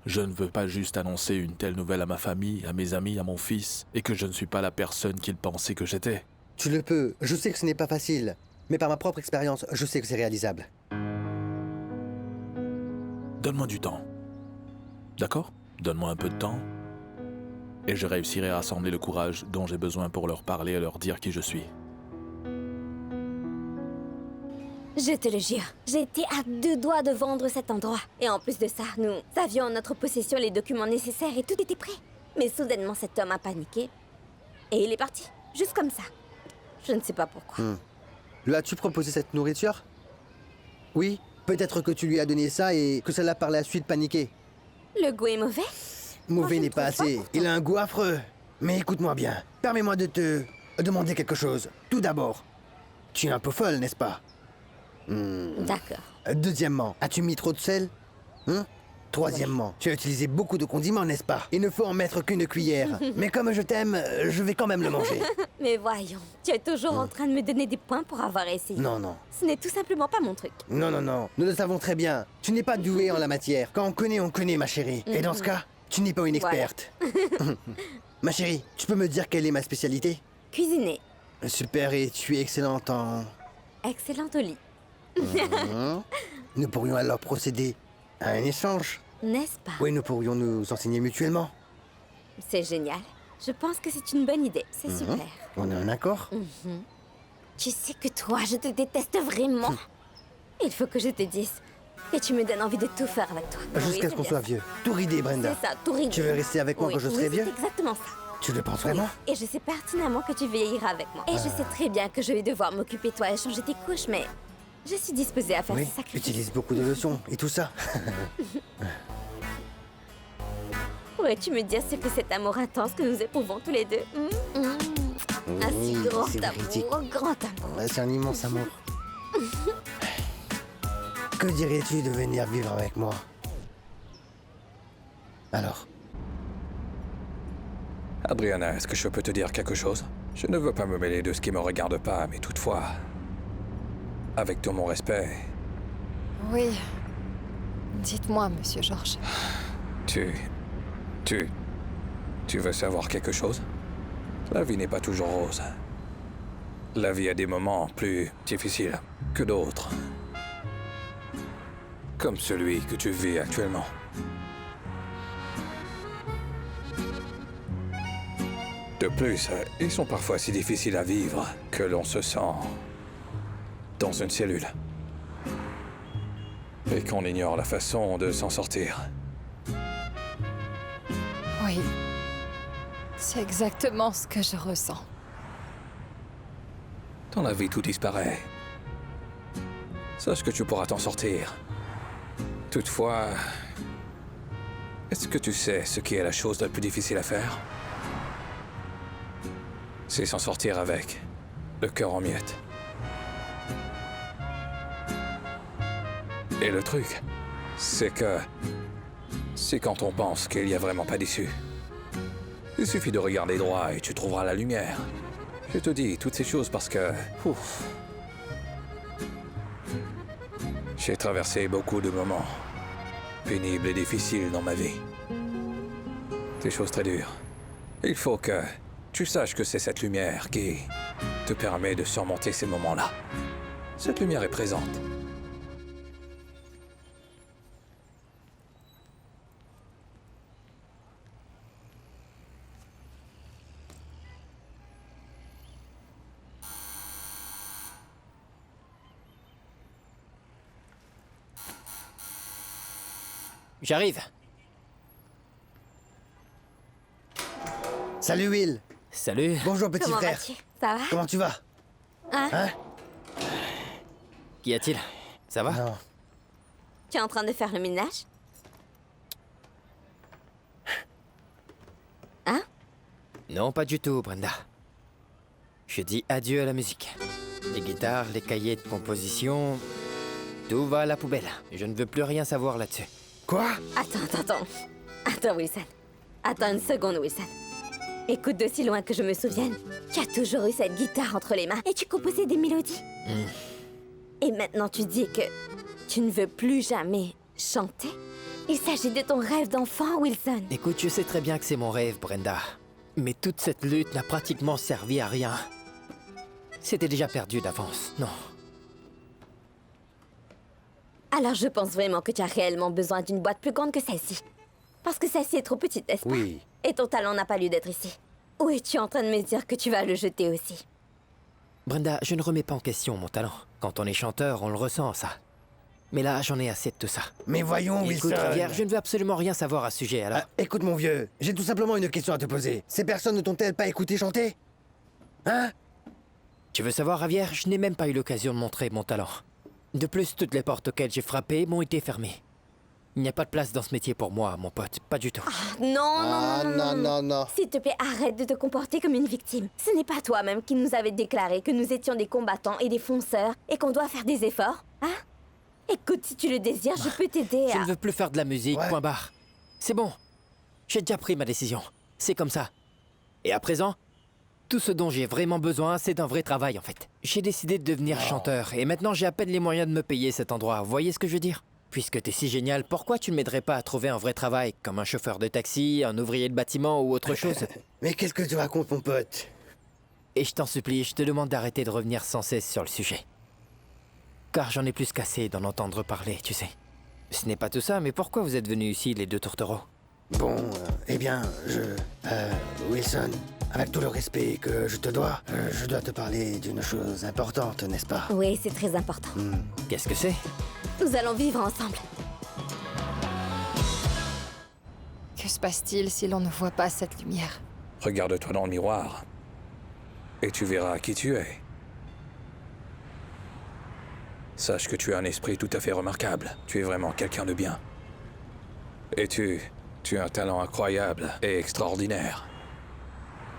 Je ne veux pas juste annoncer une telle nouvelle à ma famille, à mes amis, à mon fils, et que je ne suis pas la personne qu'ils pensaient que j'étais. Tu le peux. Je sais que ce n'est pas facile. Mais par ma propre expérience, je sais que c'est réalisable. Donne-moi du temps. D'accord? Donne-moi un peu de temps. Et je réussirai à rassembler le courage dont j'ai besoin pour leur parler et leur dire qui je suis. Je te le jure, j'ai été à 2 doigts de vendre cet endroit. Et en plus de ça, nous avions en notre possession les documents nécessaires et tout était prêt. Mais soudainement, cet homme a paniqué. Et il est parti, juste comme ça. Je ne sais pas pourquoi. Lui as-tu proposé cette nourriture? Oui, peut-être que tu lui as donné ça et que ça l'a par la suite paniqué. Le goût est mauvais? Mauvais je n'est ne pas trouve assez. pas pourtant. Il a un goût affreux. Mais écoute-moi bien. Permets-moi de te demander quelque chose. Tout d'abord, tu es un peu folle, n'est-ce pas? D'accord. Deuxièmement, as-tu mis trop de sel? Troisièmement, tu as utilisé beaucoup de condiments, n'est-ce pas? Il ne faut en mettre qu'une cuillère. Mais comme je t'aime, je vais quand même le manger. Mais voyons, tu es toujours en train de me donner des points pour avoir essayé. Non, non. Ce n'est tout simplement pas mon truc. Non, non, non. Nous le savons très bien. Tu n'es pas douée en la matière. Quand on connaît, ma chérie. Et dans ce cas, tu n'es pas une Voilà. experte. Ma chérie, tu peux me dire quelle est ma spécialité? Cuisiner. Super, et tu es excellente en... Excellent au lit. Nous pourrions alors procéder à un échange. N'est-ce pas? Oui, nous pourrions nous enseigner mutuellement. C'est génial. Je pense que c'est une bonne idée. C'est super. On est en accord? Tu sais que toi, je te déteste vraiment. Il faut que je te dise. Et tu me donnes envie de tout faire avec toi. Oui, Jusqu'à ce c'est qu'on bien soit ça. vieux. Tout ridé, Brenda. C'est ça, tout rigolo. Tu veux rester avec moi Oui, quand je oui, serai vieux? c'est exactement ça. Tu le penses vraiment? Et je sais pertinemment que tu vieilliras avec moi. Et je sais très bien que je vais devoir m'occuper de toi et changer tes couches, mais je suis disposée à faire Oui, ces sacrifices. utilise beaucoup de leçons et tout ça. Pourrais-tu me dire ce que cet amour intense que nous éprouvons tous les deux? Un si Oui, grand c'est véridique. amour, grand amour. C'est un immense amour. Que dirais-tu de venir vivre avec moi? Alors? Adriana, est-ce que je peux te dire quelque chose? Je ne veux pas me mêler de ce qui me regarde pas, mais toutefois, avec tout mon respect, Oui. Dites-moi, monsieur Georges. tu veux savoir quelque chose? La vie n'est pas toujours rose. La vie a des moments plus difficiles que d'autres. Comme celui que tu vis actuellement. De plus, ils sont parfois si difficiles à vivre que l'on se sent dans une cellule. Et qu'on ignore la façon de s'en sortir. Oui. C'est exactement ce que je ressens. Dans la vie, tout disparaît. Sache que tu pourras t'en sortir. Toutefois, est-ce que tu sais ce qui est la chose la plus difficile à faire? C'est s'en sortir avec le cœur en miettes. Et le truc, c'est quand on pense qu'il n'y a vraiment pas d'issue. Il suffit de regarder droit et tu trouveras la lumière. Je te dis toutes ces choses parce que... J'ai traversé beaucoup de moments pénibles et difficiles dans ma vie. Des choses très dures. Il faut que tu saches que c'est cette lumière qui te permet de surmonter ces moments-là. Cette lumière est présente. J'arrive. Salut Will. Salut. Bonjour petit Comment frère. vas-tu? Ça va? Comment tu vas? Hein? Qu'y a-t-il? Ça va? Non. Tu es en train de faire le ménage? Hein? Non, pas du tout, Brenda. Je dis adieu à la musique. Les guitares, les cahiers de composition... Tout va à la poubelle. Je ne veux plus rien savoir là-dessus. Quoi? Attends, Wilson. Attends une seconde, Wilson. Écoute, d'aussi loin que je me souvienne, tu as toujours eu cette guitare entre les mains et tu composais des mélodies. Et maintenant tu dis que tu ne veux plus jamais chanter? Il s'agit de ton rêve d'enfant, Wilson. Écoute, je sais très bien que c'est mon rêve, Brenda. Mais toute cette lutte n'a pratiquement servi à rien. C'était déjà perdu d'avance, non. Alors je pense vraiment que tu as réellement besoin d'une boîte plus grande que celle-ci. Parce que celle-ci est trop petite, n'est-ce pas? Oui. Et ton talent n'a pas lieu d'être ici. Ou es-tu en train de me dire que tu vas le jeter aussi? Brenda, je ne remets pas en question mon talent. Quand on est chanteur, on le ressent, ça. Mais là, j'en ai assez de tout ça. Mais voyons, Écoute, Wilson. Rivière, je ne veux absolument rien savoir à ce sujet, alors... Écoute, mon vieux, j'ai tout simplement une question à te poser. Ces personnes ne t'ont-elles pas écouté chanter? Hein? Tu veux savoir, Rivière, je n'ai même pas eu l'occasion de montrer mon talent. De plus, toutes les portes auxquelles j'ai frappé m'ont été fermées. Il n'y a pas de place dans ce métier pour moi, mon pote. Pas du tout. Non. S'il te plaît, arrête de te comporter comme une victime. Ce n'est pas toi-même qui nous avait déclaré que nous étions des combattants et des fonceurs et qu'on doit faire des efforts, hein? Écoute, si tu le désires, je peux t'aider Je à... ne veux plus faire de la musique, Ouais. point barre. C'est bon. J'ai déjà pris ma décision. C'est comme ça. Et à présent, tout ce dont j'ai vraiment besoin, c'est d'un vrai travail, en fait. J'ai décidé de devenir chanteur, et maintenant j'ai à peine les moyens de me payer cet endroit. Vous voyez ce que je veux dire? Puisque t'es si génial, pourquoi tu ne m'aiderais pas à trouver un vrai travail, comme un chauffeur de taxi, un ouvrier de bâtiment ou autre chose? Mais qu'est-ce que tu racontes, mon pote? Et je t'en supplie, je te demande d'arrêter de revenir sans cesse sur le sujet. Car j'en ai plus qu'assez d'en entendre parler, tu sais. Ce n'est pas tout ça, mais pourquoi vous êtes venus ici, les deux tourtereaux? Bon, eh bien, Wilson, avec tout le respect que je te dois, je dois te parler d'une chose importante, n'est-ce pas? Oui, c'est très important. Qu'est-ce que c'est? Nous allons vivre ensemble. Que se passe-t-il si l'on ne voit pas cette lumière? Regarde-toi dans le miroir. Et tu verras qui tu es. Sache que tu as un esprit tout à fait remarquable. Tu es vraiment quelqu'un de bien. Et tu as un talent incroyable et extraordinaire.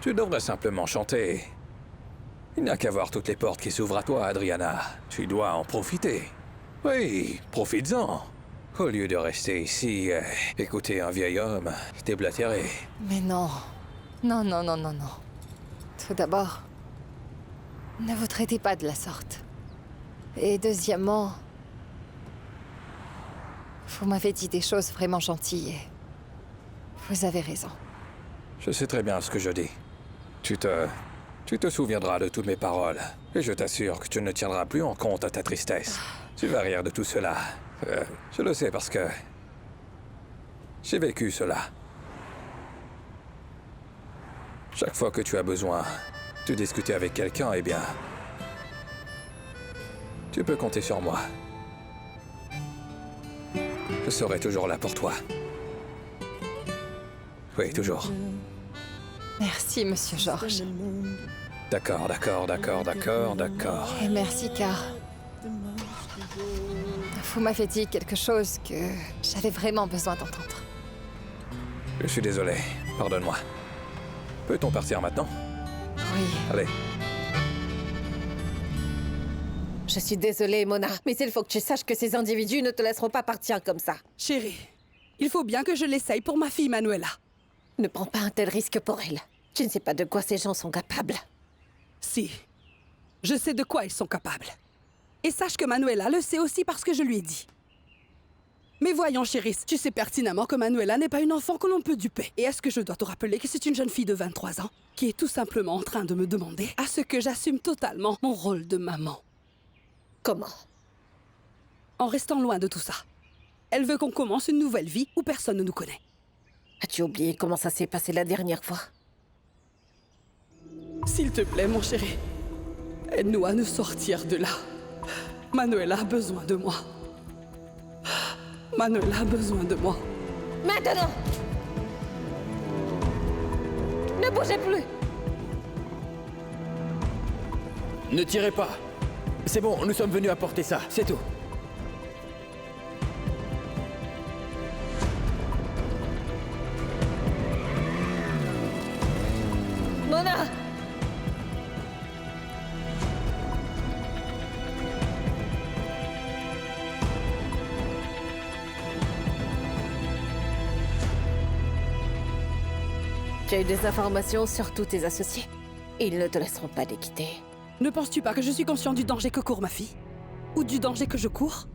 Tu devrais simplement chanter. Il n'y a qu'à voir toutes les portes qui s'ouvrent à toi, Adriana. Tu dois en profiter. Oui, profites-en. Au lieu de rester ici, écouter un vieil homme déblatérer. Mais non. Non. Tout d'abord, ne vous traitez pas de la sorte. Et deuxièmement, vous m'avez dit des choses vraiment gentilles et vous avez raison. Je sais très bien ce que je dis. Tu te souviendras de toutes mes paroles. Et je t'assure que tu ne tiendras plus en compte à ta tristesse. Tu vas rire de tout cela. Je le sais parce que... j'ai vécu cela. Chaque fois que tu as besoin de discuter avec quelqu'un, eh bien... tu peux compter sur moi. Je serai toujours là pour toi. Oui, toujours. Merci, Monsieur George. D'accord. Et merci car... vous m'avez dit quelque chose que j'avais vraiment besoin d'entendre. Je suis désolé. Pardonne-moi. Peut-on partir maintenant? Oui. Allez. Je suis désolée, Mona, mais il faut que tu saches que ces individus ne te laisseront pas partir comme ça. Chérie, il faut bien que je l'essaye pour ma fille Manuela. Ne prends pas un tel risque pour elle. Tu ne sais pas de quoi ces gens sont capables. Si, je sais de quoi ils sont capables. Et sache que Manuela le sait aussi parce que je lui ai dit. Mais voyons, chérie, tu sais pertinemment que Manuela n'est pas une enfant que l'on peut duper. Et est-ce que je dois te rappeler que c'est une jeune fille de 23 ans qui est tout simplement en train de me demander à ce que j'assume totalement mon rôle de maman? Comment? En restant loin de tout ça. Elle veut qu'on commence une nouvelle vie où personne ne nous connaît. As-tu oublié comment ça s'est passé la dernière fois? S'il te plaît, mon chéri, aide-nous à nous sortir de là. Manuela a besoin de moi. Manuela a besoin de moi. Maintenant! Ne bougez plus! Ne tirez pas. C'est bon, nous sommes venus apporter ça, c'est tout. Mona! Tu as eu des informations sur tous tes associés. Ils ne te laisseront pas les quitter. Ne penses-tu pas que je suis conscient du danger que court ma fille? Ou du danger que je cours?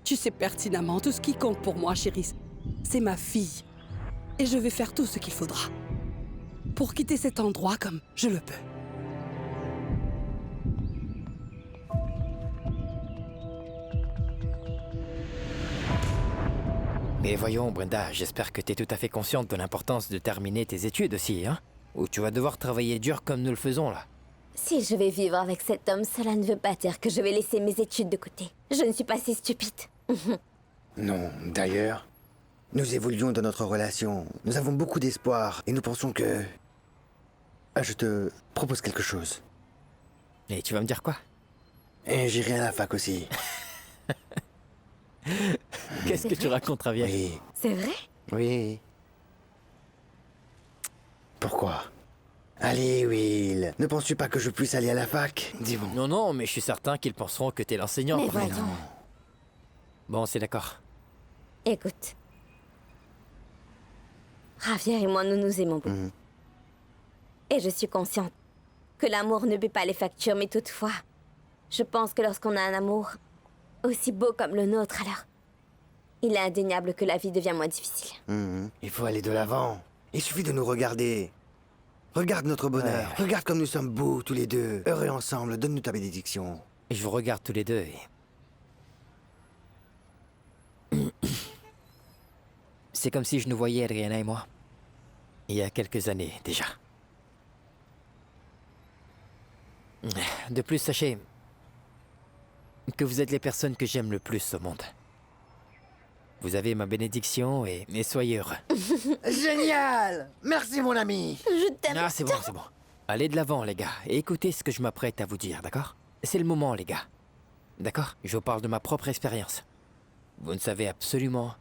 Tu sais pertinemment, tout ce qui compte pour moi, chérie, c'est ma fille. Et je vais faire tout ce qu'il faudra pour quitter cet endroit comme je le peux. Mais voyons, Brenda, j'espère que t'es tout à fait consciente de l'importance de terminer tes études aussi, hein? Ou tu vas devoir travailler dur comme nous le faisons, là. Si je vais vivre avec cet homme, cela ne veut pas dire que je vais laisser mes études de côté. Je ne suis pas si stupide. Non, d'ailleurs, nous évoluons dans notre relation. Nous avons beaucoup d'espoir et nous pensons que... Ah, je te propose quelque chose. Et tu vas me dire quoi? Et j'irai à la fac aussi. Qu'est-ce que tu racontes, Javier? Oui, C'est vrai? oui. Pourquoi? Allez, Will, ne penses-tu pas que je puisse aller à la fac? Dis-moi. Non, non, mais je suis certain qu'ils penseront que t'es l'enseignant. Mais par voyons. contre. Bon, c'est d'accord. Écoute. Javier et moi, nous nous aimons beaucoup. Mhm. Et je suis consciente que l'amour ne paie pas les factures, mais toutefois, je pense que lorsqu'on a un amour aussi beau comme le nôtre, alors, il est indéniable que la vie devient moins difficile. Il faut aller de l'avant. Il suffit de nous regarder. Regarde notre bonheur. Regarde comme nous sommes beaux tous les deux. Heureux ensemble. Donne-nous ta bénédiction. Et je vous regarde tous les deux et... C'est comme si je nous voyais, Adriana et moi. Il y a quelques années, déjà. De plus, sachez que vous êtes les personnes que j'aime le plus au monde. Vous avez ma bénédiction et soyez heureux. Génial! Merci, mon ami. Je t'aime. Ah, c'est bon, c'est bon. Allez de l'avant, les gars, et écoutez ce que je m'apprête à vous dire, d'accord? C'est le moment, les gars. D'accord? Je vous parle de ma propre expérience. Vous ne savez absolument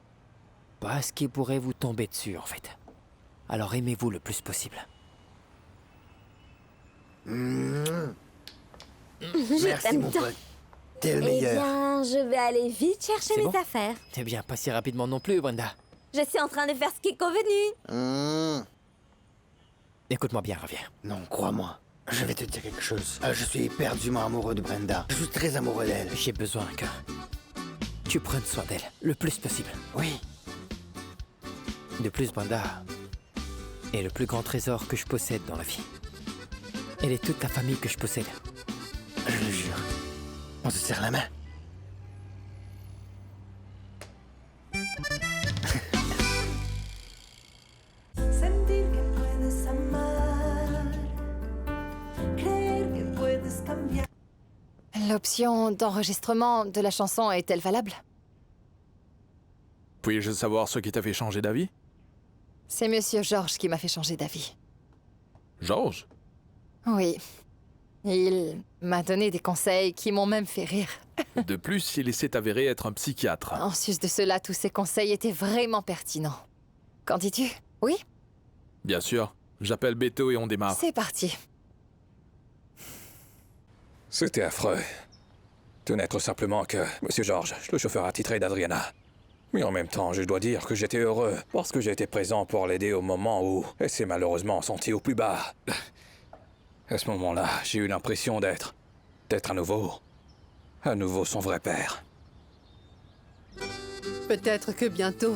pas ce qui pourrait vous tomber dessus, en fait. Alors aimez-vous le plus possible. Merci, t'aime mon tant. pote. T'es le Eh meilleur. bien, je vais aller vite chercher C'est mes bon affaires. Eh bien, pas si rapidement non plus, Brenda. Je suis en train de faire ce qui est convenu. Écoute-moi bien, reviens. Non, crois-moi. Je vais te dire quelque chose. Je suis éperdument amoureux de Brenda. Je suis très amoureux d'elle. J'ai besoin que tu prennes soin d'elle le plus possible. Oui. De plus, Brenda est le plus grand trésor que je possède dans la vie. Elle est toute la famille que je possède. Je le jure. On se serre la main. Sentir que puedes amar, creer que puedes cambiar. L'option d'enregistrement de la chanson est-elle valable? Puis-je savoir ce qui t'a fait changer d'avis? C'est Monsieur Georges qui m'a fait changer d'avis. Georges? Oui. Il m'a donné des conseils qui m'ont même fait rire. De plus, il s'est avéré être un psychiatre. En sus de cela, tous ces conseils étaient vraiment pertinents. Qu'en dis-tu? Oui? Bien sûr. J'appelle Beto et on démarre. C'est parti. C'était affreux. De n'être simplement que Monsieur Georges, le chauffeur attitré d'Adriana. Mais en même temps, je dois dire que j'étais heureux, parce que j'ai été présent pour l'aider au moment où elle s'est malheureusement sentie au plus bas. À ce moment-là, j'ai eu l'impression d'être à nouveau son vrai père. Peut-être que bientôt,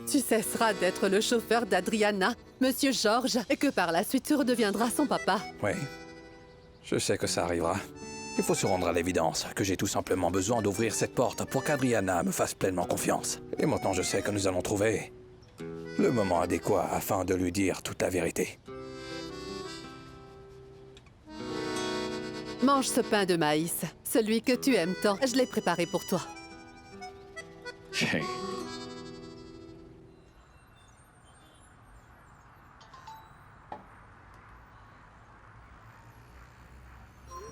tu cesseras d'être le chauffeur d'Adriana, Monsieur Georges, et que par la suite tu redeviendras son papa. Oui, je sais que ça arrivera. Il faut se rendre à l'évidence que j'ai tout simplement besoin d'ouvrir cette porte pour qu'Adriana me fasse pleinement confiance. Et maintenant je sais que nous allons trouver le moment adéquat afin de lui dire toute la vérité. Mange ce pain de maïs, celui que tu aimes tant. Je l'ai préparé pour toi.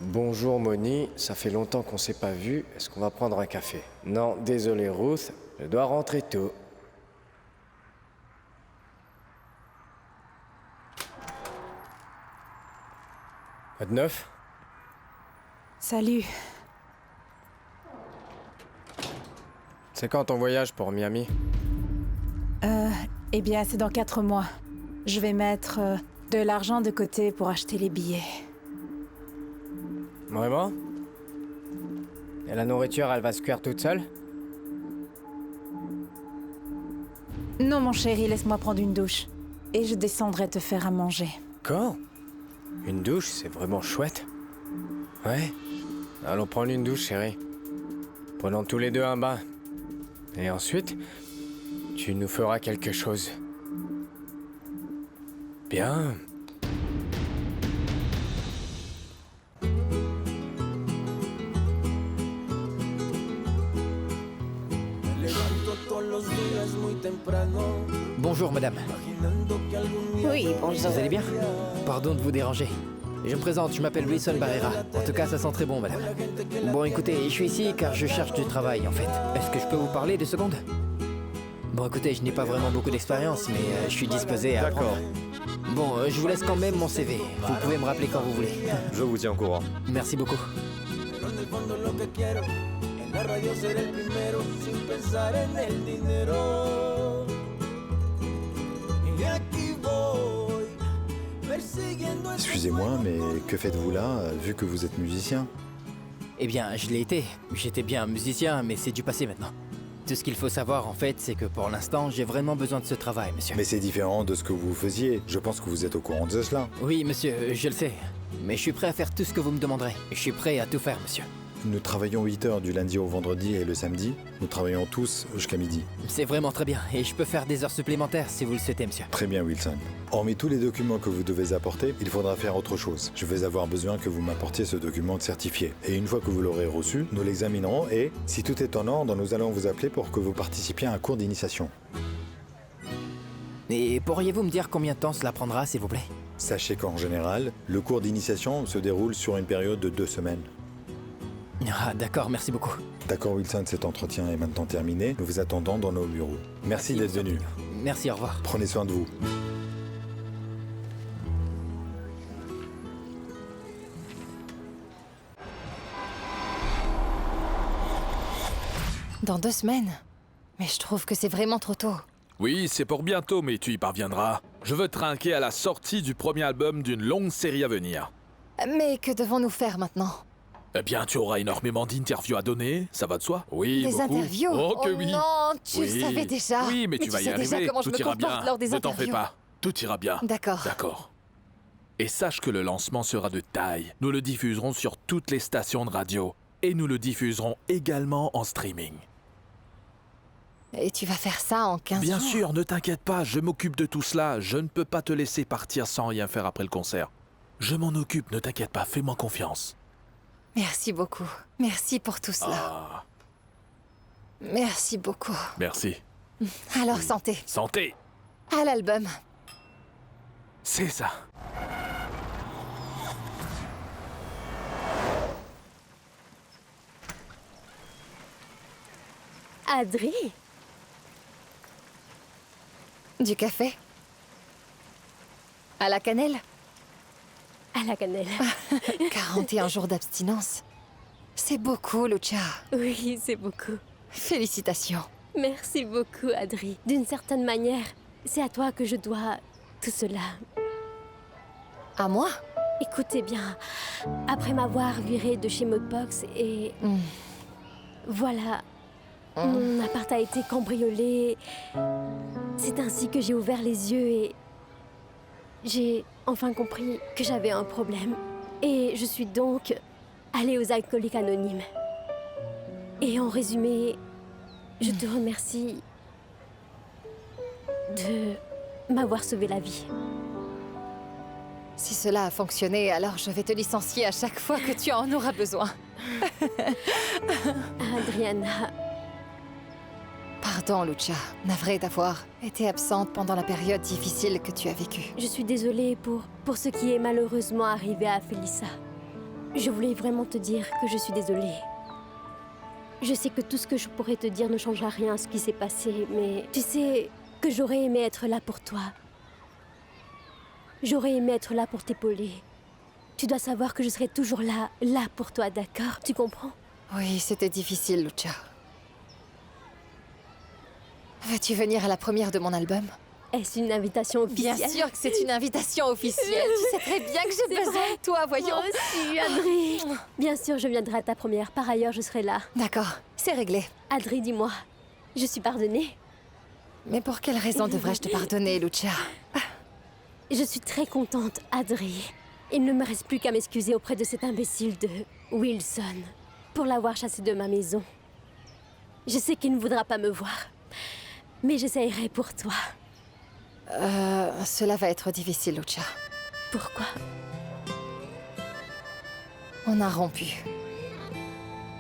Bonjour Moni, ça fait longtemps qu'on s'est pas vu. Est-ce qu'on va prendre un café? Non, désolé Ruth, je dois rentrer tôt. Quoi de neuf? Salut. C'est quand ton voyage pour Miami? Eh bien, c'est dans 4 mois. Je vais mettre de l'argent de côté pour acheter les billets. Vraiment? Et la nourriture, elle va se cuire toute seule? Non, mon chéri, laisse-moi prendre une douche. Et je descendrai te faire à manger. Quand? Une douche, c'est vraiment chouette. Ouais. Allons prendre une douche, chérie. Prenons tous les deux un bain. Et ensuite, tu nous feras quelque chose. Bien. Bonjour, madame. Oui, bonjour. Vous allez bien? Pardon de vous déranger. Je me présente, je m'appelle Wilson Barrera. En tout cas, ça sent très bon, madame. Bon, écoutez, je suis ici car je cherche du travail, en fait. Est-ce que je peux vous parler 2 secondes? Bon, écoutez, je n'ai pas vraiment beaucoup d'expérience, mais je suis disposé à apprendre. Bon, je vous laisse quand même mon CV. Vous pouvez me rappeler quand vous voulez. Je vous tiens au courant. Merci beaucoup. Excusez-moi, mais que faites-vous là, vu que vous êtes musicien? Eh bien, je l'ai été. J'étais bien musicien, mais c'est du passé maintenant. Tout ce qu'il faut savoir, en fait, c'est que pour l'instant, j'ai vraiment besoin de ce travail, monsieur. Mais c'est différent de ce que vous faisiez. Je pense que vous êtes au courant de cela. Oui, monsieur, je le sais. Mais je suis prêt à faire tout ce que vous me demanderez. Je suis prêt à tout faire, monsieur. Nous travaillons 8 heures du lundi au vendredi et le samedi. Nous travaillons tous jusqu'à midi. C'est vraiment très bien. Et je peux faire des heures supplémentaires si vous le souhaitez, monsieur. Très bien, Wilson. Hormis tous les documents que vous devez apporter, il faudra faire autre chose. Je vais avoir besoin que vous m'apportiez ce document certifié. Et une fois que vous l'aurez reçu, nous l'examinerons et, si tout est en ordre, nous allons vous appeler pour que vous participiez à un cours d'initiation. Et pourriez-vous me dire combien de temps cela prendra, s'il vous plaît? Sachez qu'en général, le cours d'initiation se déroule sur une période de 2 semaines. Ah, d'accord, merci beaucoup. D'accord, Wilson, cet entretien est maintenant terminé. Nous vous attendons dans nos bureaux. Merci d'être venu. Merci, au revoir. Prenez soin de vous. Dans 2 semaines? Mais je trouve que c'est vraiment trop tôt. Oui, c'est pour bientôt, mais tu y parviendras. Je veux trinquer à la sortie du premier album d'une longue série à venir. Mais que devons-nous faire maintenant? Eh bien, tu auras énormément d'interviews à donner, ça va de soi? Oui, Des beaucoup. interviews? Oh, que oui. Non, tu Oui. le savais déjà. Oui, mais tu vas y sais arriver. déjà comment je Tout me ira comporte bien. lors des Ne t'en interviews. fais pas. Tout ira bien. D'accord. D'accord. Et sache que le lancement sera de taille. Nous le diffuserons sur toutes les stations de radio. Et nous le diffuserons également en streaming. Et tu vas faire ça en 15 Bien jours? sûr, ne t'inquiète pas, je m'occupe de tout cela. Je ne peux pas te laisser partir sans rien faire après le concert. Je m'en occupe, ne t'inquiète pas, fais-moi confiance. Merci beaucoup. Merci pour tout cela. Ah, Merci beaucoup. merci. Alors, santé. Santé, À l'album. c'est ça. Adri, Du café? À la cannelle? à la cannelle. 41 jours d'abstinence. C'est beaucoup, Lucia. Oui, c'est beaucoup. Félicitations. Merci beaucoup, Adri. D'une certaine manière, c'est à toi que je dois tout cela. À moi? Écoutez bien, après m'avoir viré de chez Modbox et... Voilà, mon appart a été cambriolé. C'est ainsi que j'ai ouvert les yeux et... J'ai enfin compris que j'avais un problème. Et je suis donc allée aux alcooliques anonymes. Et en résumé, je te remercie de m'avoir sauvé la vie. Si cela a fonctionné, alors je vais te licencier à chaque fois que tu en auras besoin. Adriana, Pardon, Lucia. Navrée d'avoir été absente pendant la période difficile que tu as vécue. je suis désolée pour ce qui est malheureusement arrivé à Felissa. Je voulais vraiment te dire que je suis désolée. Je sais que tout ce que je pourrais te dire ne changera rien à ce qui s'est passé, mais tu sais que j'aurais aimé être là pour toi. J'aurais aimé être là pour t'épauler. Tu dois savoir que je serai toujours là pour toi, d'accord? Tu comprends? Oui, c'était difficile, Lucia. Veux-tu venir à la première de mon album? Est-ce une invitation officielle? Bien sûr que c'est une invitation officielle. Tu sais très bien que j'ai C'est besoin vrai. de toi, voyons. Moi aussi, Adri. Bien sûr, je viendrai à ta première. Par ailleurs, je serai là. D'accord, c'est réglé. Adri, dis-moi, je suis pardonnée? Mais pour quelle raison devrais-je te pardonner, Lucia? Je suis très contente, Adri. Il ne me reste plus qu'à m'excuser auprès de cet imbécile de Wilson pour l'avoir chassé de ma maison. Je sais qu'il ne voudra pas me voir, mais j'essayerai pour toi. Cela va être difficile, Lucia. Pourquoi? On a rompu.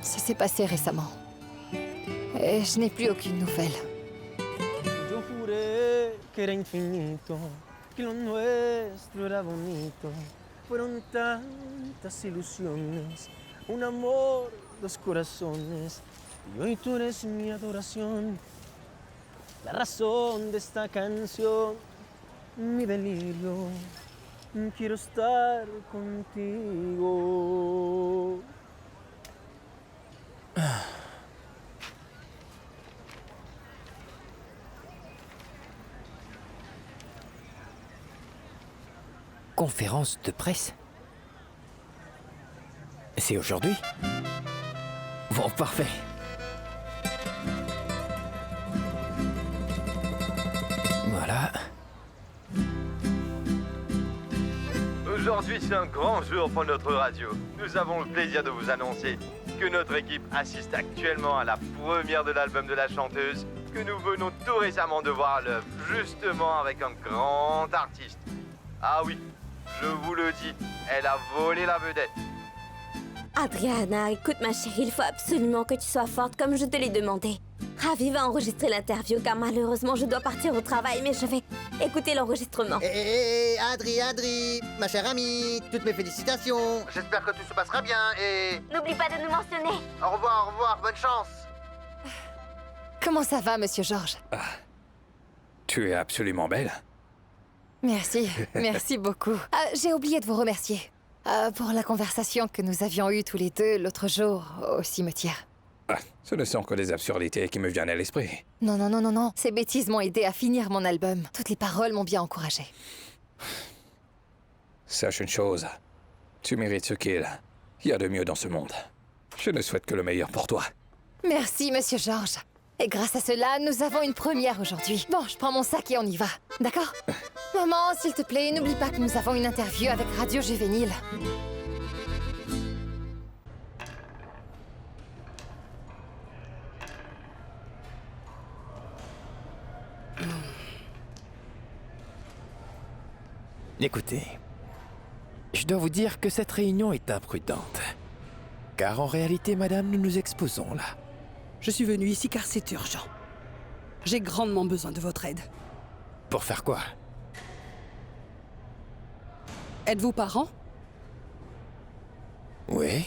Ça s'est passé récemment. Et je n'ai plus aucune nouvelle. Yo juré que era infinito, que lo nuestro era bonito. Fueron tantas ilusiones, un amor, dos corazones. Y hoy tú eres mi adoración, la razón de esta canción, mi delirio. Quiero estar contigo. Conférence de presse? C'est aujourd'hui? Bon, parfait. Voilà. Aujourd'hui, c'est un grand jour pour notre radio. Nous avons le plaisir de vous annoncer que notre équipe assiste actuellement à la première de l'album de la chanteuse, que nous venons tout récemment de voir à l'œuvre, justement avec un grand artiste. Ah oui, je vous le dis, elle a volé la vedette. Adriana, écoute ma chérie, il faut absolument que tu sois forte comme je te l'ai demandé. Ravi va enregistrer l'interview car malheureusement je dois partir au travail, mais je vais écouter l'enregistrement. Adri, ma chère amie, toutes mes félicitations. J'espère que tout se passera bien et... N'oublie pas de nous mentionner. Au revoir, bonne chance. Comment ça va, Monsieur George? Tu es absolument belle. Merci, merci beaucoup. J'ai oublié de vous remercier pour la conversation que nous avions eue tous les deux l'autre jour au cimetière. Ce ne sont que des absurdités qui me viennent à l'esprit. Non. Ces bêtises m'ont aidé à finir mon album. Toutes les paroles m'ont bien encouragé. Sache une chose, tu mérites ce qu'il y a de mieux dans ce monde. Je ne souhaite que le meilleur pour toi. Merci, Monsieur George. Et grâce à cela, nous avons une première aujourd'hui. Bon, je prends mon sac et on y va. D'accord? Maman, s'il te plaît, n'oublie pas que nous avons une interview avec Radio Juvénile. Écoutez, je dois vous dire que cette réunion est imprudente. Car en réalité, madame, nous nous exposons là. Je suis venue ici car c'est urgent. J'ai grandement besoin de votre aide. Pour faire quoi? Êtes-vous parent? Oui.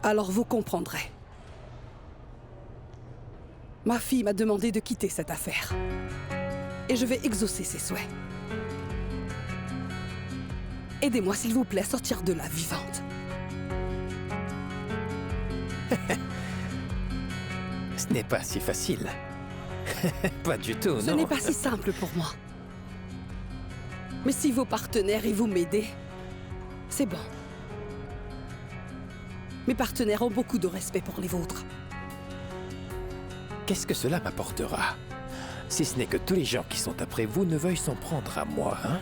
Alors vous comprendrez. Ma fille m'a demandé de quitter cette affaire. Et je vais exaucer ses souhaits. Aidez-moi, s'il vous plaît, à sortir de là vivante. Ce n'est pas si facile. Pas du tout, non. Ce n'est pas si simple pour moi. Mais si vos partenaires et vous m'aidez, c'est bon. Mes partenaires ont beaucoup de respect pour les vôtres. Qu'est-ce que cela m'apportera? Si ce n'est que tous les gens qui sont après vous ne veuillent s'en prendre à moi, hein?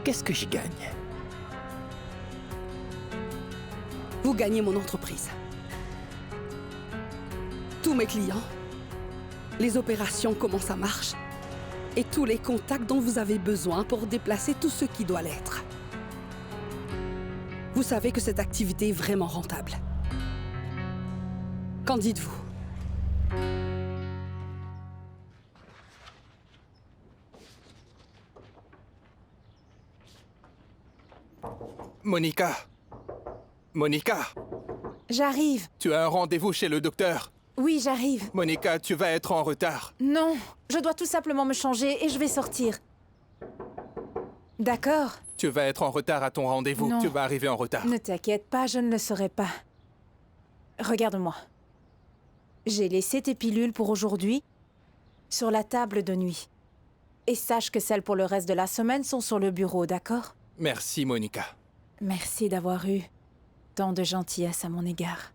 Qu'est-ce que j'y gagne? Vous gagnez mon entreprise. Tous mes clients, les opérations, comment ça marche, et tous les contacts dont vous avez besoin pour déplacer tout ce qui doit l'être. Vous savez que cette activité est vraiment rentable. Qu'en dites-vous? Monica! J'arrive. Tu as un rendez-vous chez le docteur. Oui, j'arrive. Monica, tu vas être en retard. Non, je dois tout simplement me changer et je vais sortir. D'accord. Tu vas être en retard à ton rendez-vous. Non. Tu vas arriver en retard. Ne t'inquiète pas, je ne le serai pas. Regarde-moi. J'ai laissé tes pilules pour aujourd'hui sur la table de nuit. Et sache que celles pour le reste de la semaine sont sur le bureau, d'accord? Merci, Monica. Merci d'avoir eu tant de gentillesse à mon égard.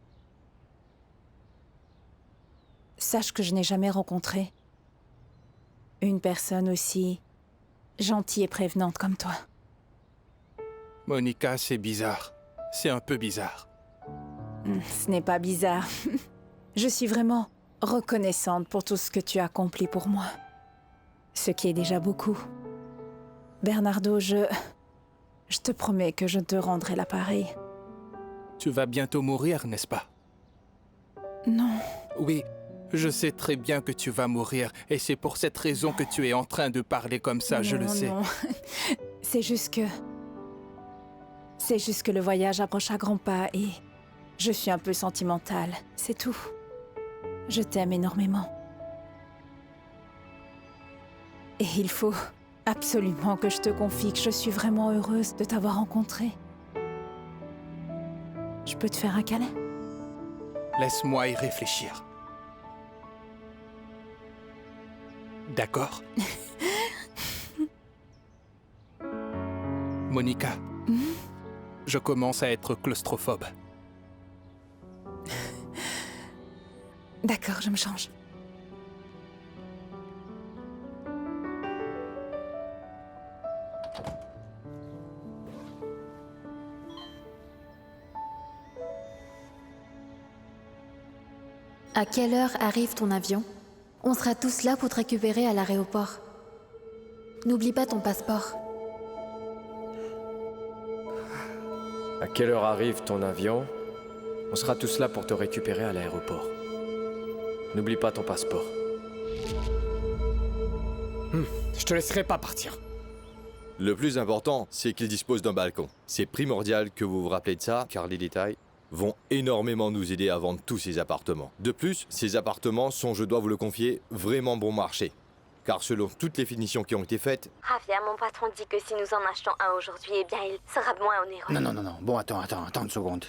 sache que je n'ai jamais rencontré une personne aussi gentille et prévenante comme toi. Monica, c'est bizarre. C'est un peu bizarre. Ce n'est pas bizarre. Je suis vraiment reconnaissante pour tout ce que tu as accompli pour moi. Ce qui est déjà beaucoup. Bernardo, je te promets que je te rendrai l'appareil. Tu vas bientôt mourir, n'est-ce pas? Non. Oui, je sais très bien que tu vas mourir, et c'est pour cette raison que tu es en train de parler comme ça, je le sais. Non. C'est juste que le voyage approche à grands pas et je suis un peu sentimentale, c'est tout. Je t'aime énormément. Et il faut absolument que je te confie que je suis vraiment heureuse de t'avoir rencontré. Je peux te faire un câlin? Laisse-moi y réfléchir. D'accord? Monica, je commence à être claustrophobe. D'accord, je me change. À quelle heure arrive ton avion? On sera tous là pour te récupérer à l'aéroport. N'oublie pas ton passeport. À quelle heure arrive ton avion? On sera tous là pour te récupérer à l'aéroport. N'oublie pas ton passeport. Je te laisserai pas partir. Le plus important, c'est qu'il dispose d'un balcon. C'est primordial que vous vous rappelez de ça, car les détails vont énormément nous aider à vendre tous ces appartements. De plus, ces appartements sont, je dois vous le confier, vraiment bon marché. Car selon toutes les finitions qui ont été faites... Javier, mon patron dit que si nous en achetons un aujourd'hui, eh bien, il sera moins onéreux. Non. Bon, attends une seconde.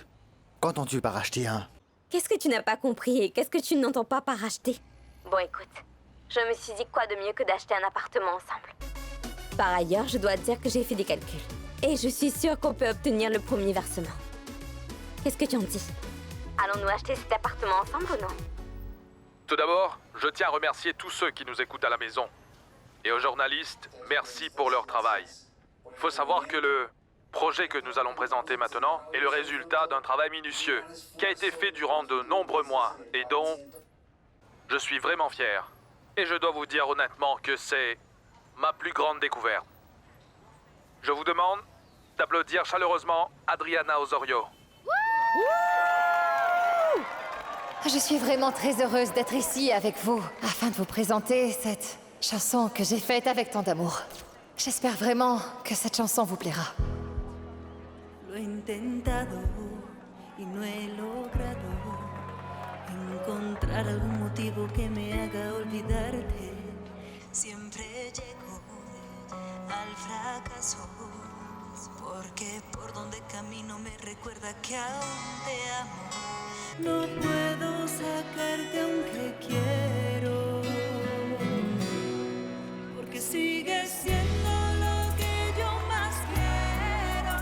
Qu'entends-tu par acheter un? Qu'est-ce que tu n'as pas compris et qu'est-ce que tu n'entends pas par acheter? Bon, écoute, je me suis dit quoi de mieux que d'acheter un appartement ensemble. Par ailleurs, je dois te dire que j'ai fait des calculs. Et je suis sûre qu'on peut obtenir le premier versement. Qu'est-ce que tu en dis? Allons-nous acheter cet appartement ensemble ou non? Tout d'abord, je tiens à remercier tous ceux qui nous écoutent à la maison. Et aux journalistes, merci pour leur travail. Il faut savoir que le projet que nous allons présenter maintenant est le résultat d'un travail minutieux qui a été fait durant de nombreux mois et dont je suis vraiment fier. Et je dois vous dire honnêtement que c'est ma plus grande découverte. Je vous demande d'applaudir chaleureusement Adriana Osorio. Je suis vraiment très heureuse d'être ici avec vous, afin de vous présenter cette chanson que j'ai faite avec tant d'amour. J'espère vraiment que cette chanson vous plaira. Lo he intentado y no he logrado encontrar algún motivo que me haga olvidarte. Siempre llego al fracaso, porque por donde camino me recuerda que aún te amo. No puedo sacarte aunque quiero, porque sigues siendo lo que yo más quiero.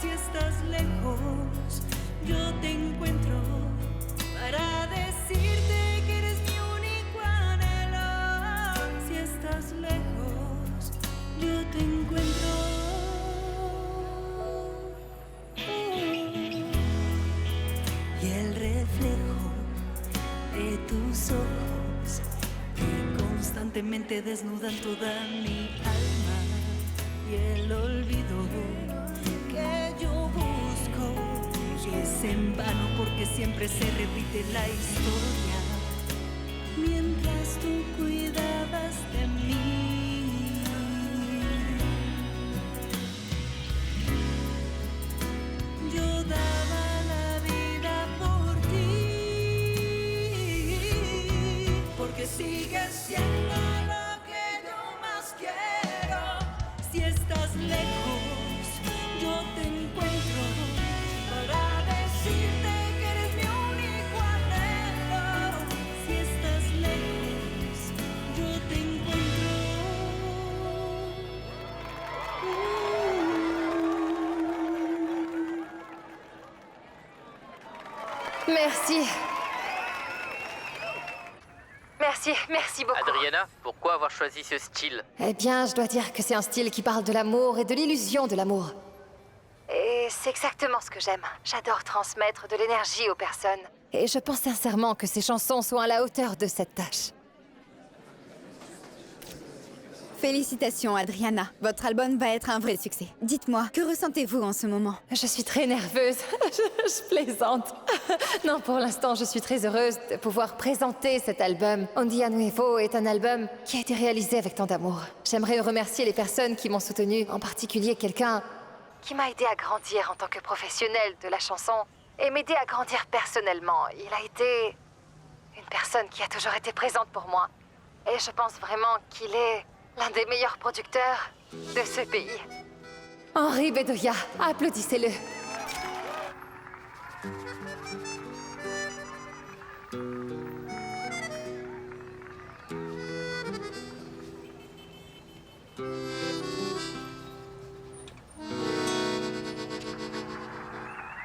Si estás lejos, yo te encuentro para decirte que eres mi único anhelo. Si estás lejos, yo te encuentro. Y el reflejo de tus ojos que constantemente desnudan toda mi alma, y el olvido que yo busco es en vano porque siempre se repite la historia mientras tú cuidabas de mí. Yo daba la vida por ti, porque sigues siendo lo que yo más quiero. Si estás lejos, yo te encuentro para decirte que eres mi único anhelo. Si estás lejos, yo te encuentro. Merci. merci beaucoup. Adriana, pourquoi avoir choisi ce style? Eh bien, je dois dire que c'est un style qui parle de l'amour et de l'illusion de l'amour. Et c'est exactement ce que j'aime. J'adore transmettre de l'énergie aux personnes. Et je pense sincèrement que ces chansons sont à la hauteur de cette tâche. Félicitations, Adriana. Votre album va être un vrai succès. Dites-moi, que ressentez-vous en ce moment? Je suis très nerveuse. je plaisante. Non, pour l'instant, je suis très heureuse de pouvoir présenter cet album. Un Día Nuevo est un album qui a été réalisé avec tant d'amour. J'aimerais remercier les personnes qui m'ont soutenue, en particulier quelqu'un qui m'a aidé à grandir en tant que professionnelle de la chanson et m'aider à grandir personnellement. Il a été une personne qui a toujours été présente pour moi. Et je pense vraiment qu'il est l'un des meilleurs producteurs de ce pays. Henri Bedoya, applaudissez-le.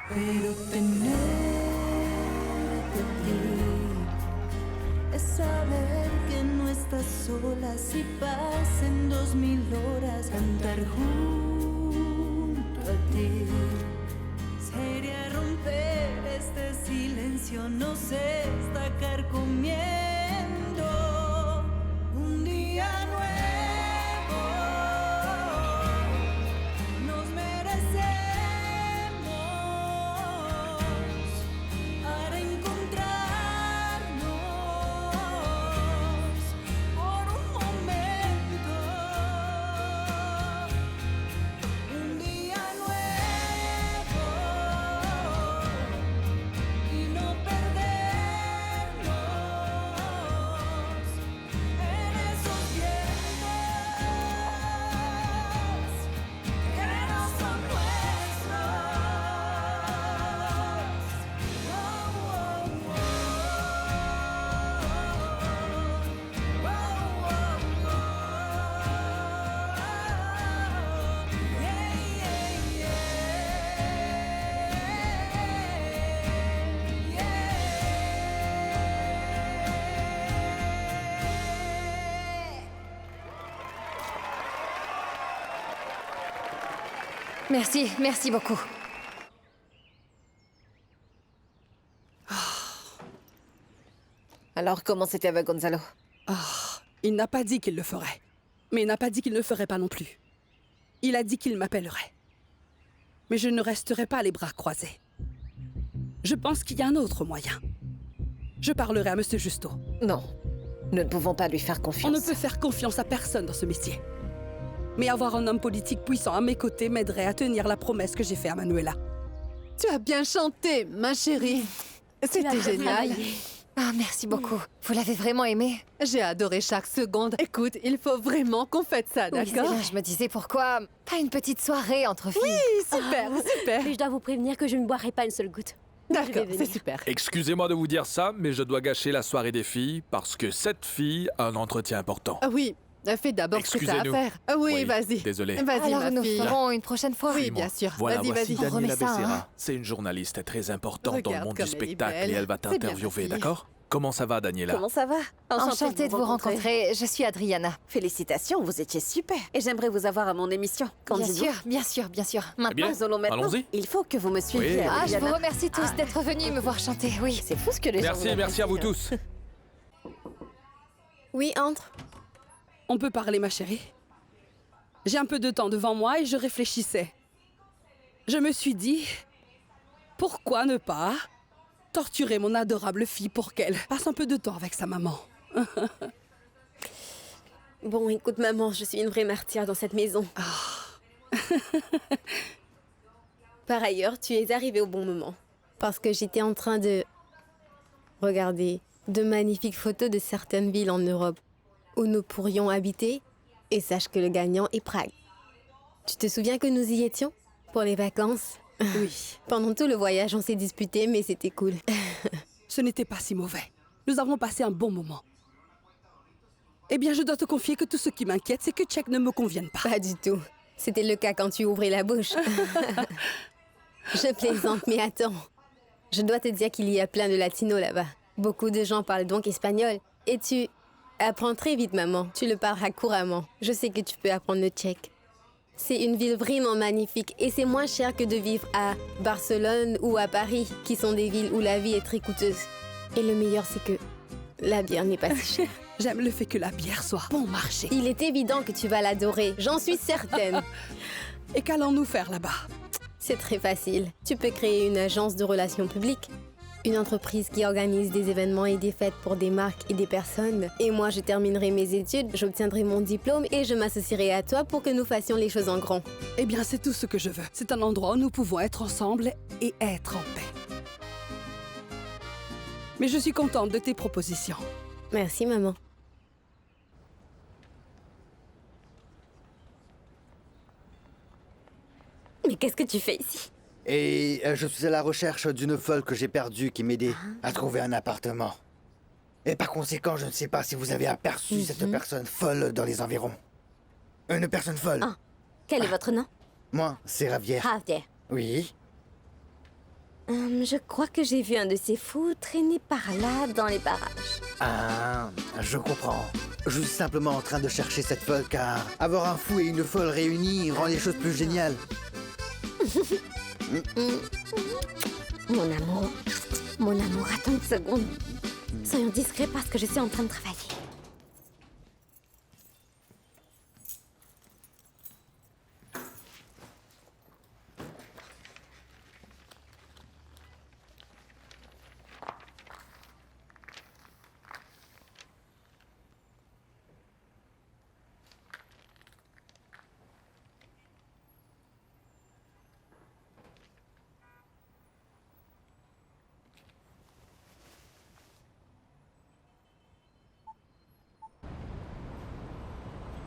Pero tenerte a ti es saber que no estás sola si pasen 2000 horas cantar junto a ti. Sería romper este silencio, no sé, está carcomiendo un día nuevo. Nos merecemos para encontrarnos por un momento. Un día nuevo y no perdernos en esos vientos que no son nuestros. Merci beaucoup. Alors, comment c'était avec Gonzalo? Il n'a pas dit qu'il le ferait. Mais il n'a pas dit qu'il ne ferait pas non plus. Il a dit qu'il m'appellerait. Mais je ne resterai pas les bras croisés. Je pense qu'il y a un autre moyen. Je parlerai à Monsieur Justo. Non, nous ne pouvons pas lui faire confiance. On ne peut faire confiance à personne dans ce métier. Mais avoir un homme politique puissant à mes côtés m'aiderait à tenir la promesse que j'ai faite à Manuela. Tu as bien chanté, ma chérie. C'était génial. Ah, merci beaucoup. Vous l'avez vraiment aimé? J'ai adoré chaque seconde. Écoute, il faut vraiment qu'on fête ça, d'accord? Je me disais pourquoi pas une petite soirée entre filles. Oui, super, super. Mais je dois vous prévenir que je ne boirai pas une seule goutte. D'accord, c'est super. Excusez-moi de vous dire ça, mais je dois gâcher la soirée des filles parce que cette fille a un entretien important. Ah oui, fais d'abord ce que t'as à Excusez-nous. faire. Ah oui, Oui, vas-y. désolé. Vas-y, Alors ma nous fille. ferons une prochaine fois. Oui, bien sûr. Voilà, vas-y, voici vas-y. Daniela ça, Becerra. hein. C'est une journaliste très importante dans le Regarde monde du comme elle est spectacle belle. et elle va C'est bien, ma t'interviewer, fille. d'accord? Comment ça va, Daniela? Comment ça va? Enchantée de vous rencontrer. Je suis Adriana. Félicitations, vous étiez super. Et j'aimerais vous avoir à mon émission. Qu'en Bien dites-vous? sûr, bien sûr, bien sûr. Eh bien, Maintenant, allons-y. il faut que vous me suiviez. Oui. Ah, je vous Adriana. remercie tous d'être venus me voir chanter, oui. C'est fou ce que les gens Merci, vous merci à vous apprécient. tous. Oui, entre. On peut parler, ma chérie? J'ai un peu de temps devant moi et je réfléchissais. Je me suis dit, pourquoi ne pas torturer mon adorable fille pour qu'elle passe un peu de temps avec sa maman? Bon, écoute, maman, je suis une vraie martyre dans cette maison. Par ailleurs, tu es arrivée au bon moment. Parce que j'étais en train de regarder de magnifiques photos de certaines villes en Europe où nous pourrions habiter. Et sache que le gagnant est Prague. Tu te souviens que nous y étions pour les vacances? Oui. Pendant tout le voyage, on s'est disputés, mais c'était cool. Ce n'était pas si mauvais. Nous avons passé un bon moment. Eh bien, je dois te confier que tout ce qui m'inquiète, c'est que Tchèque ne me convienne pas. Pas du tout. C'était le cas quand tu ouvrais la bouche. Je plaisante, mais attends. Je dois te dire qu'il y a plein de latinos là-bas. Beaucoup de gens parlent donc espagnol. Et tu apprends très vite, maman. Tu le parleras couramment. Je sais que tu peux apprendre le tchèque. C'est une ville vraiment magnifique et c'est moins cher que de vivre à Barcelone ou à Paris, qui sont des villes où la vie est très coûteuse. Et le meilleur, c'est que la bière n'est pas si chère. J'aime le fait que la bière soit bon marché. Il est évident que tu vas l'adorer, j'en suis certaine. Et qu'allons-nous faire là-bas? C'est très facile. Tu peux créer une agence de relations publiques. Une entreprise qui organise des événements et des fêtes pour des marques et des personnes. Et moi, je terminerai mes études, j'obtiendrai mon diplôme et je m'associerai à toi pour que nous fassions les choses en grand. Eh bien, c'est tout ce que je veux. C'est un endroit où nous pouvons être ensemble et être en paix. Mais je suis contente de tes propositions. Merci, maman. Mais qu'est-ce que tu fais ici? Et je suis à la recherche d'une folle que j'ai perdue qui m'aidait à trouver un appartement. Et par conséquent, je ne sais pas si vous avez aperçu cette personne folle dans les environs. Une personne folle. Ah. Quel est votre nom? Moi, c'est Javier. Javier. Oui. Je crois que j'ai vu un de ces fous traîner par là dans les parages. Ah, je comprends. Je suis simplement en train de chercher cette folle car avoir un fou et une folle réunis rend les choses plus géniales. Mon amour, attends une seconde. Soyons discrets parce que je suis en train de travailler.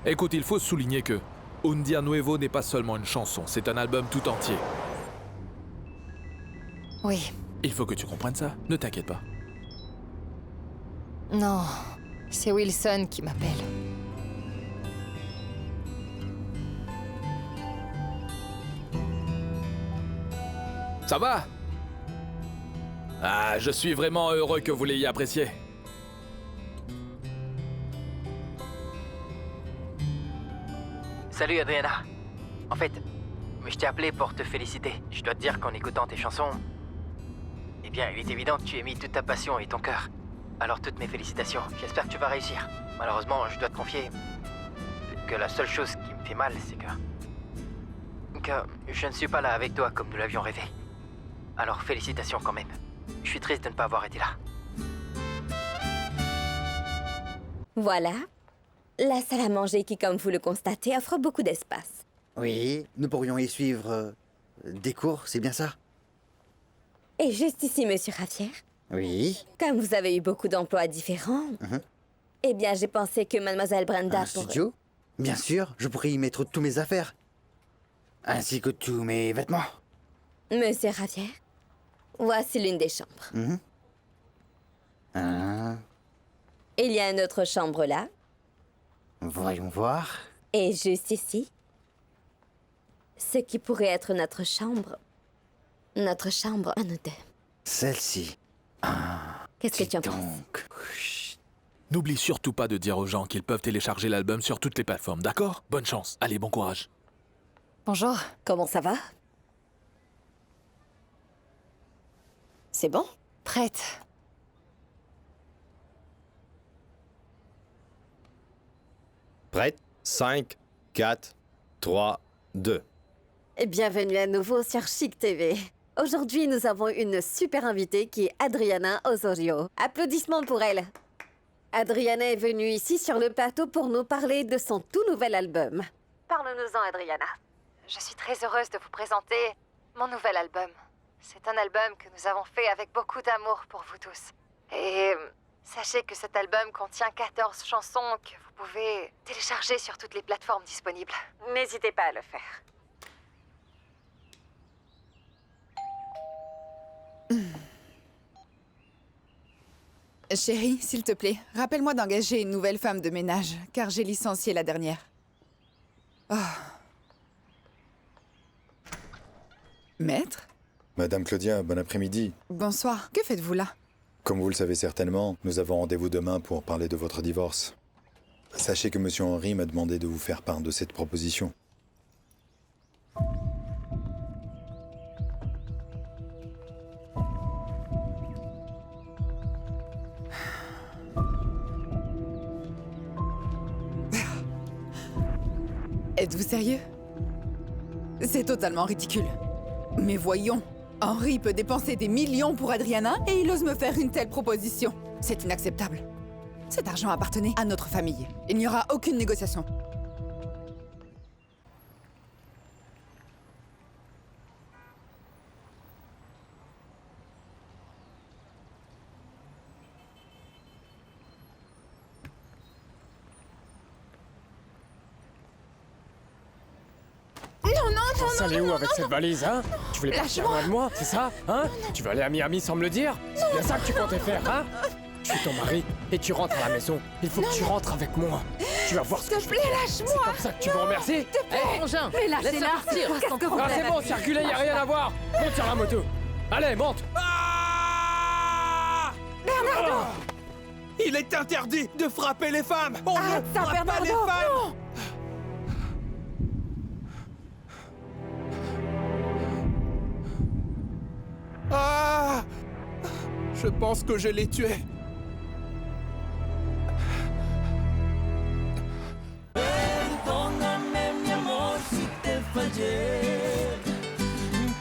Écoute, il faut souligner que Un Día Nuevo n'est pas seulement une chanson, c'est un album tout entier. Oui. Il faut que tu comprennes ça, ne t'inquiète pas. Non, c'est Wilson qui m'appelle. Ça va? Ah, je suis vraiment heureux que vous l'ayez apprécié. Salut Adriana. En fait, je t'ai appelé pour te féliciter. Je dois te dire qu'en écoutant tes chansons, eh bien, il est évident que tu as mis toute ta passion et ton cœur. Alors toutes mes félicitations. J'espère que tu vas réussir. Malheureusement, je dois te confier que la seule chose qui me fait mal, c'est que je ne suis pas là avec toi comme nous l'avions rêvé. Alors félicitations quand même. Je suis triste de ne pas avoir été là. Voilà. La salle à manger qui, comme vous le constatez, offre beaucoup d'espace. Oui, nous pourrions y suivre des cours, c'est bien ça? Et juste ici, monsieur Javier. Oui. Comme vous avez eu beaucoup d'emplois différents, eh bien, j'ai pensé que mademoiselle Brenda Un studio? Bien sûr, je pourrais y mettre tous mes affaires. Ainsi que tous mes vêtements. Monsieur Javier, voici l'une des chambres. Ah, Il y a une autre chambre là, voyons voir. et juste ici, ce qui pourrait être notre chambre. Notre chambre à nous deux. Celle-ci. Qu'est-ce que tu en penses? Donc, N'oublie surtout pas de dire aux gens qu'ils peuvent télécharger l'album sur toutes les plateformes, d'accord? Bonne chance. Allez, bon courage. Bonjour. Comment ça va? C'est bon? Prête. Prête? 5, 4, 3, 2. Et bienvenue à nouveau sur Chic TV. Aujourd'hui, nous avons une super invitée qui est Adriana Osorio. Applaudissements pour elle. Adriana est venue ici sur le plateau pour nous parler de son tout nouvel album. Parle-nous-en, Adriana. Je suis très heureuse de vous présenter mon nouvel album. C'est un album que nous avons fait avec beaucoup d'amour pour vous tous. Et sachez que cet album contient 14 chansons que vous pouvez télécharger sur toutes les plateformes disponibles. N'hésitez pas à le faire. Chérie, s'il te plaît, rappelle-moi d'engager une nouvelle femme de ménage, car j'ai licencié la dernière. Oh. Maître? Madame Claudia, bon après-midi. Bonsoir. Que faites-vous là? Comme vous le savez certainement, nous avons rendez-vous demain pour parler de votre divorce. Sachez que Monsieur Henry m'a demandé de vous faire part de cette proposition. Êtes-vous sérieux? C'est totalement ridicule. Mais voyons, Henry peut dépenser des millions pour Adriana et il ose me faire une telle proposition. C'est inacceptable. Cet argent appartenait à notre famille. Il n'y aura aucune négociation. Ça allait où avec cette valise, hein? Tu voulais partir loin de moi, c'est ça? Hein? Tu veux aller à Miami sans me le dire? C'est bien ça que tu comptais faire, hein? Je suis ton mari et tu rentres à la maison. Il faut que tu rentres avec moi. Tu vas voir ce que je fais. Lâche-moi! C'est comme ça que tu me remercies? Hé, Frangin! Mais lâchez-la! C'est bon, circuler, y a rien à voir! Monte sur la moto! Allez, monte! Bernardo! Il est interdit de frapper les femmes! On ne frappe pas les femmes! Non. Ah! Je pense que je l'ai tué. Perdóname, mi amor, si te fallé.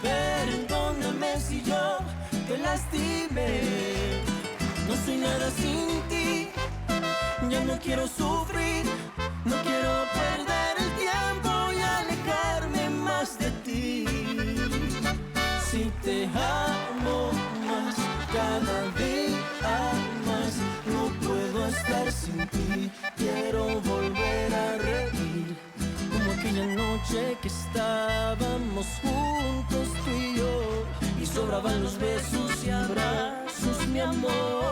Perdóname si yo te lastimé. No soy nada sin ti. Ya no quiero sufrir. No quiero perder el tiempo y alejarme más de ti. Si te amo más, cada día más, no puedo estar sin ti. Quiero volver a reír, como aquella noche que estábamos juntos tú y yo, y sobraban los besos y abrazos, mi amor.